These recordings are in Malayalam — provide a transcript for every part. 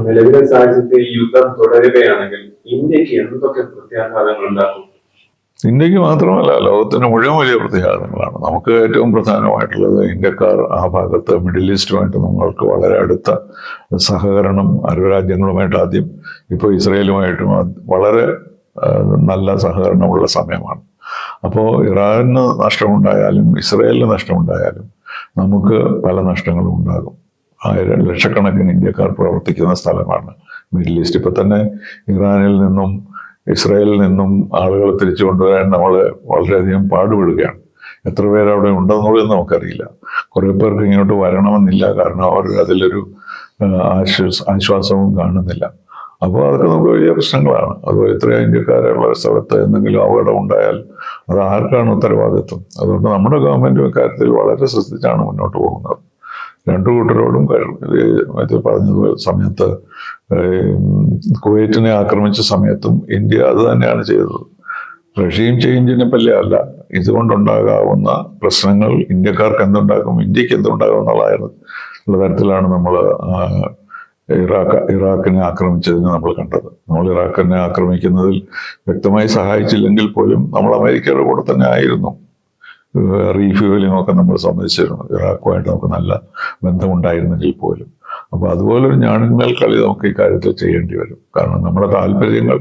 നിലവിലെ സാഹചര്യത്തിൽ ഈ യുദ്ധം തുടരുകയാണെങ്കിൽ ഇന്ത്യക്ക് എന്തൊക്കെ പ്രത്യാഘാതങ്ങൾ ഉണ്ടാക്കും? ഇന്ത്യക്ക് മാത്രമല്ല, ലോകത്തിന് മുഴുവൻ വലിയ പ്രത്യാഘാതങ്ങളാണ്. നമുക്ക് ഏറ്റവും പ്രധാനമായിട്ടുള്ളത് ഇന്ത്യക്കാർ ആ ഭാഗത്ത് മിഡിൽ ഈസ്റ്റുമായിട്ട് നമ്മൾക്ക് വളരെ അടുത്ത സഹകരണം അരബ് രാജ്യങ്ങളുമായിട്ട് ആദ്യം, ഇപ്പോൾ ഇസ്രയേലുമായിട്ടും വളരെ നല്ല സഹകരണമുള്ള സമയമാണ്. അപ്പോൾ ഇറാന് നഷ്ടമുണ്ടായാലും ഇസ്രയേലിന് നഷ്ടമുണ്ടായാലും നമുക്ക് പല നഷ്ടങ്ങളും ഉണ്ടാകും. ലക്ഷക്കണക്കിന് ഇന്ത്യക്കാർ പ്രവർത്തിക്കുന്ന സ്ഥലമാണ് മിഡിൽ ഈസ്റ്റ്. ഇപ്പൊ തന്നെ ഇറാനിൽ നിന്നും ഇസ്രായേലിൽ നിന്നും ആളുകൾ തിരിച്ചു കൊണ്ടുവരാൻ നമ്മൾ വളരെയധികം പാടുപെടുകയാണ്. എത്ര പേര് അവിടെ ഉണ്ടെന്നുള്ളത് നമുക്കറിയില്ല. കുറെ പേർക്ക് ഇങ്ങോട്ട് വരണമെന്നില്ല, കാരണം അവർ അതിലൊരു ആശ്വാസവും കാണുന്നില്ല. അപ്പോൾ അതൊക്കെ നമുക്ക് വലിയ പ്രശ്നങ്ങളാണ്. അതുപോലെ ഇത്രയും ഇന്ത്യക്കാരുള്ള സ്ഥലത്ത് എന്തെങ്കിലും അപകടം ഉണ്ടായാൽ അത് ആർക്കാണ് ഉത്തരവാദിത്വം? അതുകൊണ്ട് നമ്മുടെ ഗവൺമെന്റ് കാര്യത്തിൽ വളരെ ശ്രദ്ധിച്ചാണ് മുന്നോട്ട് പോകുന്നത്. രണ്ടു കൂട്ടരോടും പറഞ്ഞതുപോലെ സമയത്ത് കുവൈറ്റിനെ ആക്രമിച്ച സമയത്തും ഇന്ത്യ അത് തന്നെയാണ് ചെയ്തത്. റഷ്യയും ചേഞ്ചിനെ പല്ലേ അല്ല, ഇതുകൊണ്ടുണ്ടാകാവുന്ന പ്രശ്നങ്ങൾ ഇന്ത്യക്കാർക്ക് എന്തുണ്ടാകും, ഇന്ത്യക്ക് എന്തുണ്ടാകും ഉള്ള തരത്തിലാണ് നമ്മൾ ഇറാഖിനെ ആക്രമിച്ചതിന് നമ്മൾ കണ്ടത്. നമ്മൾ ഇറാഖിനെ ആക്രമിക്കുന്നതിൽ വ്യക്തമായി സഹായിച്ചില്ലെങ്കിൽ പോലും നമ്മൾ അമേരിക്കയുടെ കൂടെ തന്നെ ആയിരുന്നു. റീഫ്യൂവലിംഗ് ഒക്കെ നമ്മൾ സമ്മതിച്ചിരുന്നു. ഇറാഖുമായിട്ട് നമുക്ക് നല്ല ബന്ധമുണ്ടായിരുന്നെങ്കിൽ പോലും. അപ്പോൾ അതുപോലൊരു ഞാണിന്മേൽ കളി നമുക്ക് ഈ കാര്യത്തിൽ ചെയ്യേണ്ടി വരും. കാരണം നമ്മുടെ താല്പര്യങ്ങൾ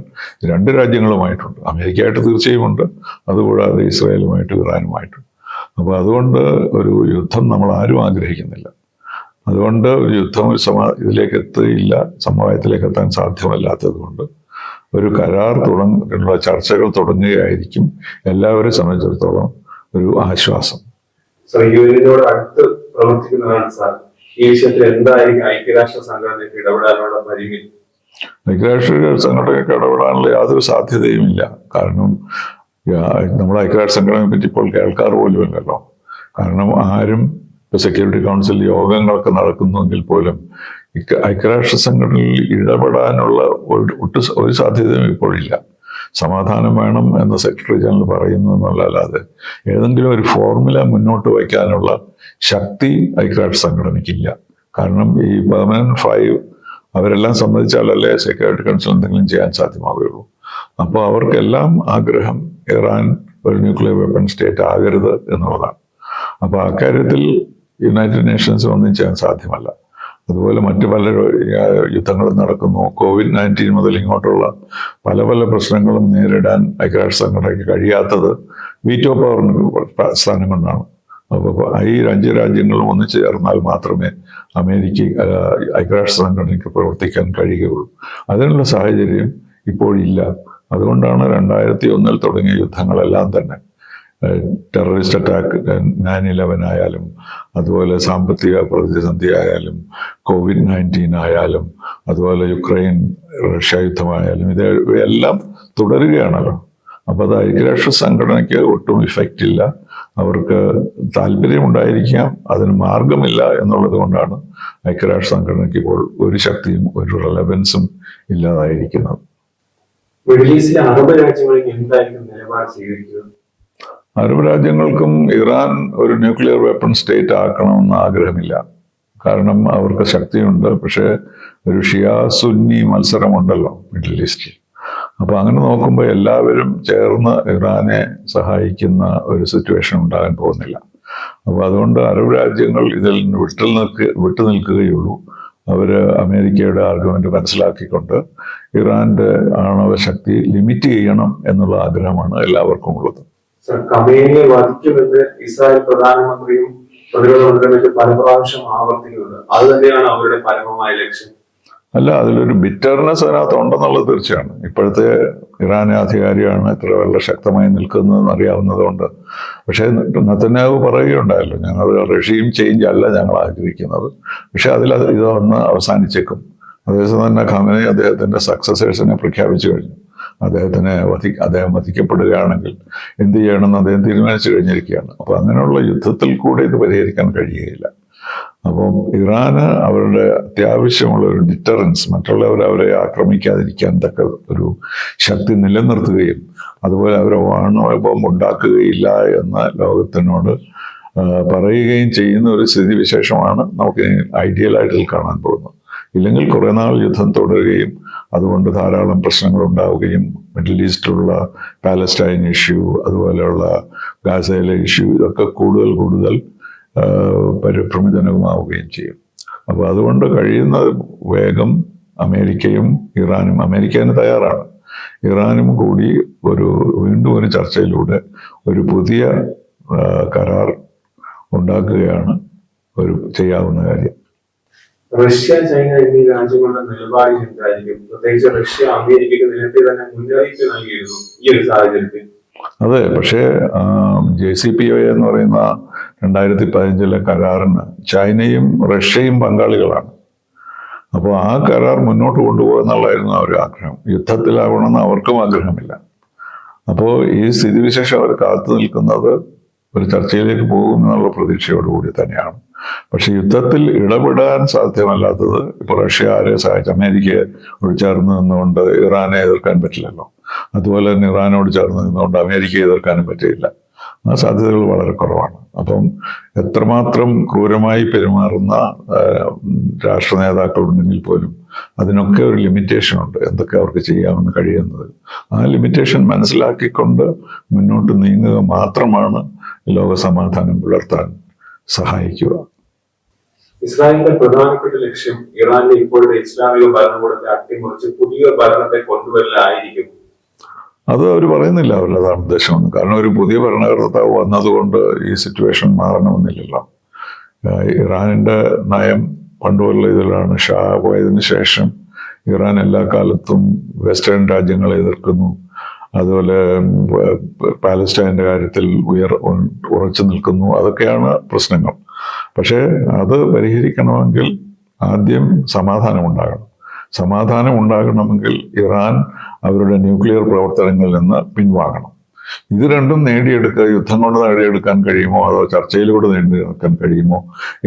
രണ്ട് രാജ്യങ്ങളുമായിട്ടുണ്ട്. അമേരിക്കയായിട്ട് തീർച്ചയായും ഉണ്ട്, അതുകൂടാതെ ഇസ്രായേലുമായിട്ടും ഇറാനുമായിട്ടും. അപ്പോൾ അതുകൊണ്ട് ഒരു യുദ്ധം നമ്മൾ ആരും ആഗ്രഹിക്കുന്നില്ല. അതുകൊണ്ട് ഒരു യുദ്ധം ഇതിലേക്ക് എത്തുകയില്ല, സമവായത്തിലേക്ക് എത്താൻ സാധ്യമല്ലാത്തത് കൊണ്ട് ഒരു കരാർ ചർച്ചകൾ തുടങ്ങുകയായിരിക്കും എല്ലാവരെ സംബന്ധിച്ചിടത്തോളം ഒരു ആശ്വാസം. യുഎന്നിനോട് അടുത്ത് പ്രവർത്തിക്കുന്നതാണ് സാർ. ഈ വിഷയത്തിൽ എന്തായിരിക്കും ഐക്യരാഷ്ട്ര സംഘടനയ്ക്ക് ഇടപെടാനുള്ള പരിധി? ഐക്യരാഷ്ട്ര സംഘടനയ്ക്ക് ഇടപെടാനുള്ള യാതൊരു സാധ്യതയുമില്ല. കാരണം നമ്മുടെ ഐക്യരാഷ്ട്ര സംഘടനയെ പറ്റി ഇപ്പോൾ കേൾക്കാറ് പോലുമില്ലല്ലോ. കാരണം ആരും ഇപ്പൊ സെക്യൂരിറ്റി കൗൺസിൽ യോഗങ്ങളൊക്കെ നടക്കുന്നുവെങ്കിൽ പോലും ഐക്യരാഷ്ട്ര സംഘടനയിൽ ഇടപെടാനുള്ള ഒരു സാധ്യതയും ഇപ്പോഴില്ല. സമാധാനം വേണം എന്ന് സെക്രട്ടറി ജനറൽ പറയുന്നു എന്നല്ലാതെ ഏതെങ്കിലും ഒരു ഫോർമുല മുന്നോട്ട് വയ്ക്കാനുള്ള ശക്തി ഐക്യരാഷ്ട്ര സംഘടനയ്ക്കില്ല. കാരണം ഈ പെർമനന്റ് 5 അവരെല്ലാം സമ്മതിച്ചാലല്ലേ സെക്യൂരിറ്റി കൗൺസിൽ എന്തെങ്കിലും ചെയ്യാൻ സാധ്യമാവുകയുള്ളൂ. അപ്പോൾ അവർക്കെല്ലാം ആഗ്രഹം ഇറാൻ ഒരു ന്യൂക്ലിയർ വെപ്പൺ സ്റ്റേറ്റ് ആകരുത് എന്നുള്ളതാണ്. അപ്പോൾ അക്കാര്യത്തിൽ യുണൈറ്റഡ് നേഷൻസ് ഒന്നും ചെയ്യാൻ സാധ്യമല്ല. അതുപോലെ മറ്റു പല യുദ്ധങ്ങളും നടക്കുന്നു. COVID-19 മുതൽ ഇങ്ങോട്ടുള്ള പല പല പ്രശ്നങ്ങളും നേരിടാൻ ഐക്യരാഷ്ട്ര സംഘടനയ്ക്ക് കഴിയാത്തത് വീറ്റോ പവറിന് സ്ഥാനം കൊണ്ടാണ്. അപ്പോൾ ഈ 5 രാജ്യങ്ങളും ഒന്നിച്ചു ചേർന്നാൽ മാത്രമേ ഐക്യരാഷ്ട്ര സംഘടനയ്ക്ക് പ്രവർത്തിക്കാൻ കഴിയുകയുള്ളൂ. അതിനുള്ള സാഹചര്യം ഇപ്പോഴില്ല. അതുകൊണ്ടാണ് 2001 തുടങ്ങിയ യുദ്ധങ്ങളെല്ലാം തന്നെ, ടെററിസ്റ്റ് അറ്റാക്ക് 9/11 ആയാലും, അതുപോലെ സാമ്പത്തിക പ്രതിസന്ധി ആയാലും, COVID-19 ആയാലും, അതുപോലെ യുക്രൈൻ റഷ്യ യുദ്ധമായാലും, ഇവയെല്ലാം തുടരുകയാണല്ലോ. അപ്പോൾ അത് ഐക്യരാഷ്ട്ര സംഘടനയ്ക്ക് ഒട്ടും ഇഫക്റ്റ് ഇല്ല. അവർക്ക് താല്പര്യമുണ്ടായിരിക്കാം, അതിന് മാർഗമില്ല എന്നുള്ളത് കൊണ്ടാണ് ഐക്യരാഷ്ട്ര സംഘടനയ്ക്ക് ഇപ്പോൾ ഒരു ശക്തിയും ഒരു റെലവൻസും ഇല്ലാതായിരിക്കുന്നത്. മിഡിൽ ഈസ്റ്റിലെ അറബ് രാജ്യങ്ങളിൽ എന്തായിരിക്കും നിലപാട് സ്വീകരിക്കുക? അറബ് രാജ്യങ്ങൾക്കും ഇറാൻ ഒരു ന്യൂക്ലിയർ വെപ്പൺ സ്റ്റേറ്റ് ആക്കണമെന്ന് ആഗ്രഹമില്ല. കാരണം അവർക്ക് ശക്തിയുണ്ട്. പക്ഷേ ഒരു ഷിയ സുന്നി മത്സരമുണ്ടല്ലോ മിഡിൽ ഈസ്റ്റിൽ. അപ്പോൾ അങ്ങനെ നോക്കുമ്പോൾ എല്ലാവരും ചേർന്ന് ഇറാനെ സഹായിക്കുന്ന ഒരു സിറ്റുവേഷൻ ഉണ്ടാകാൻ പോകുന്നില്ല. അപ്പോൾ അതുകൊണ്ട് അറബ് രാജ്യങ്ങൾ ഇതിൽ നിന്ന് വിട്ടു നിൽക്കുകയുള്ളൂ. അവർ അമേരിക്കയുടെ ആർഗ്യുമെന്റ് മനസ്സിലാക്കിക്കൊണ്ട് ഇറാന്റെ ആണവ ശക്തി ലിമിറ്റ് ചെയ്യണം എന്നുള്ള ആഗ്രഹമാണ് എല്ലാവർക്കും ഉള്ളത്. ഖമേനിയെ വധിക്കുമെന്ന് ഇസ്രായേൽ പ്രധാനമന്ത്രിയും പ്രതിരോധ മന്ത്രിയും പല പ്രാവശ്യം ആവർത്തിക്കുന്നുണ്ട്. അത് തന്നെയാണ് അവരുടെ പരമമായ ലക്ഷ്യം. അല്ല, അതിലൊരു ബിറ്റർനെസ് അതിനകത്ത് ഉണ്ടെന്നുള്ളത് തീർച്ചയാണ്. ഇപ്പോഴത്തെ ഇറാൻ അധികാരിയാണ് ഇത്ര വളരെ ശക്തമായി നിൽക്കുന്നതെന്ന് അറിയാവുന്നതുകൊണ്ട്. പക്ഷേ നെതന്യാഹു പറയുകയുണ്ടായല്ലോ, ഞങ്ങൾ റെഷീം ചേഞ്ച് അല്ല ഞങ്ങൾ ആഗ്രഹിക്കുന്നത്, പക്ഷെ ഇതൊന്ന് അവസാനിച്ചേക്കും. അതേസമയം തന്നെ ഖമേനി അദ്ദേഹത്തിന്റെ സക്സസേഴ്സിനെ പ്രഖ്യാപിച്ചു കഴിഞ്ഞു. അദ്ദേഹം വധിക്കപ്പെടുകയാണെങ്കിൽ എന്ത് ചെയ്യണമെന്ന് അദ്ദേഹം തീരുമാനിച്ചു കഴിഞ്ഞിരിക്കുകയാണ്. അപ്പോൾ അങ്ങനെയുള്ള യുദ്ധത്തിൽ കൂടെ ഇത് പരിഹരിക്കാൻ കഴിയുകയില്ല. അപ്പം ഇറാന് അവരുടെ അത്യാവശ്യമുള്ള ഒരു ഡിറ്ററൻസ്, മറ്റുള്ളവർ അവരെ ആക്രമിക്കാതിരിക്കാൻ തക്ക ഒരു ശക്തി നിലനിർത്തുകയും അതുപോലെ അവരെ ആണവ ബോംബ് ഉണ്ടാക്കുകയില്ല എന്ന് ലോകത്തിനോട് പറയുകയും ചെയ്യുന്ന ഒരു സ്ഥിതിവിശേഷമാണ് നമുക്ക് ഐഡിയലായിട്ട് കാണാൻ പോകുന്നത്. ഇല്ലെങ്കിൽ കുറെ നാൾ യുദ്ധം തുടരുകയും അതുകൊണ്ട് ധാരാളം പ്രശ്നങ്ങൾ ഉണ്ടാവുകയും മിഡിൽ ഈസ്റ്റിലുള്ള പാലസ്റ്റൈൻ ഇഷ്യൂ, അതുപോലെയുള്ള ഗാസയിലെ ഇഷ്യൂ, ഇതൊക്കെ കൂടുതൽ പരിഭ്രമജനകമാവുകയും ചെയ്യും. അപ്പോൾ അതുകൊണ്ട് കഴിയുന്ന വേഗം അമേരിക്കയും ഇറാനും, അമേരിക്ക അതിന് തയ്യാറാണ്, ഇറാനും കൂടി വീണ്ടും ഒരു ചർച്ചയിലൂടെ ഒരു പുതിയ കരാർ ഉണ്ടാക്കുകയാണ് ചെയ്യാവുന്ന കാര്യം. റഷ്യ, ചൈന എന്നീ രാജ്യങ്ങളുടെ നിലപാട് എന്തായിരിക്കും? പ്രത്യേകിച്ച് റഷ്യ അമേരിക്കയ്ക്ക് നേരത്തെ തന്നെ മുന്നറിയിപ്പ് നൽകിയിരുന്നു ഈ ഒരു സാഹചര്യത്തിൽ. അതെ, പക്ഷേ JCPOA എന്ന് പറയുന്ന 2015 കരാറിന് ചൈനയും റഷ്യയും പങ്കാളികളാണ്. അപ്പോൾ ആ കരാർ മുന്നോട്ട് കൊണ്ടുപോകുക എന്നുള്ളതായിരുന്നു അവരുടെ ആഗ്രഹം. യുദ്ധത്തിലാവണമെന്ന് അവർക്കും ആഗ്രഹമില്ല. അപ്പോൾ ഈ സ്ഥിതിവിശേഷം അവർ കാത്തു നിൽക്കുന്നത് ഒരു ചർച്ചയിലേക്ക് പോകുമെന്നുള്ള പ്രതീക്ഷയോടുകൂടി തന്നെയാണ്. പക്ഷെ യുദ്ധത്തിൽ ഇടപെടാൻ സാധ്യമല്ലാത്തത് ഇപ്പോൾ റഷ്യ ആരെ സഹായിച്ചു? അമേരിക്കയോട് ചേർന്ന് നിന്നുകൊണ്ട് ഇറാനെ എതിർക്കാൻ പറ്റില്ലല്ലോ. അതുപോലെ തന്നെ ഇറാനോട് ചേർന്ന് നിന്നുകൊണ്ട് അമേരിക്കയെ എതിർക്കാനും പറ്റില്ല. ആ സാധ്യതകൾ വളരെ കുറവാണ്. അപ്പം എത്രമാത്രം ക്രൂരമായി പെരുമാറുന്ന രാഷ്ട്ര നേതാക്കളുണ്ടെങ്കിൽ പോലും അതിനൊക്കെ ഒരു ലിമിറ്റേഷൻ ഉണ്ട്, എന്തൊക്കെ അവർക്ക് ചെയ്യാമെന്ന് കഴിയുന്നത്. ആ ലിമിറ്റേഷൻ മനസ്സിലാക്കിക്കൊണ്ട് മുന്നോട്ട് നീങ്ങുക മാത്രമാണ് ലോക സമാധാനം പുലർത്താൻ സഹായിക്കുക. ഇസ്രായേലിന്റെ പ്രധാനപ്പെട്ട ലക്ഷ്യം ഇറാന്റെ ഇപ്പോഴത്തെ ഇസ്ലാമിക ഭരണകൂടത്തെ അട്ടിമറിച്ച് പുതിയ ഭരണത്തെ കൊണ്ടുവരലായിരിക്കും. അത് അവർ പറയുന്നില്ല അവരുടെ അതാണ് ഉദ്ദേശമെന്ന്. കാരണം ഒരു പുതിയ ഭരണകർത്താവ് വന്നതുകൊണ്ട് ഈ സിറ്റുവേഷൻ മാറണമെന്നില്ലല്ലോ. ഇറാനിന്റെ നയം പണ്ടുള്ള ഇതിലാണ്. ഷാ പോയതിനു ശേഷം ഇറാൻ എല്ലാ കാലത്തും വെസ്റ്റേൺ രാജ്യങ്ങളെ എതിർക്കുന്നു. അതുപോലെ പാലസ്റ്റൈൻ്റെ കാര്യത്തിൽ ഉറച്ചു നിൽക്കുന്നു. അതൊക്കെയാണ് പ്രശ്നങ്ങൾ. പക്ഷേ അത് പരിഹരിക്കണമെങ്കിൽ ആദ്യം സമാധാനം ഉണ്ടാകണമെങ്കിൽ ഇറാൻ അവരുടെ ന്യൂക്ലിയർ പ്രവർത്തനങ്ങളിൽ നിന്ന് പിൻവാങ്ങണം. ഇത് രണ്ടും നേടിയെടുക്കുക, യുദ്ധം കൊണ്ട് നേടിയെടുക്കാൻ കഴിയുമോ അതോ ചർച്ചയിലൂടെ നേടിയെടുക്കാൻ കഴിയുമോ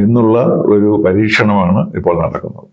എന്നുള്ള ഒരു പരീക്ഷണമാണ് ഇപ്പോൾ നടക്കുന്നത്.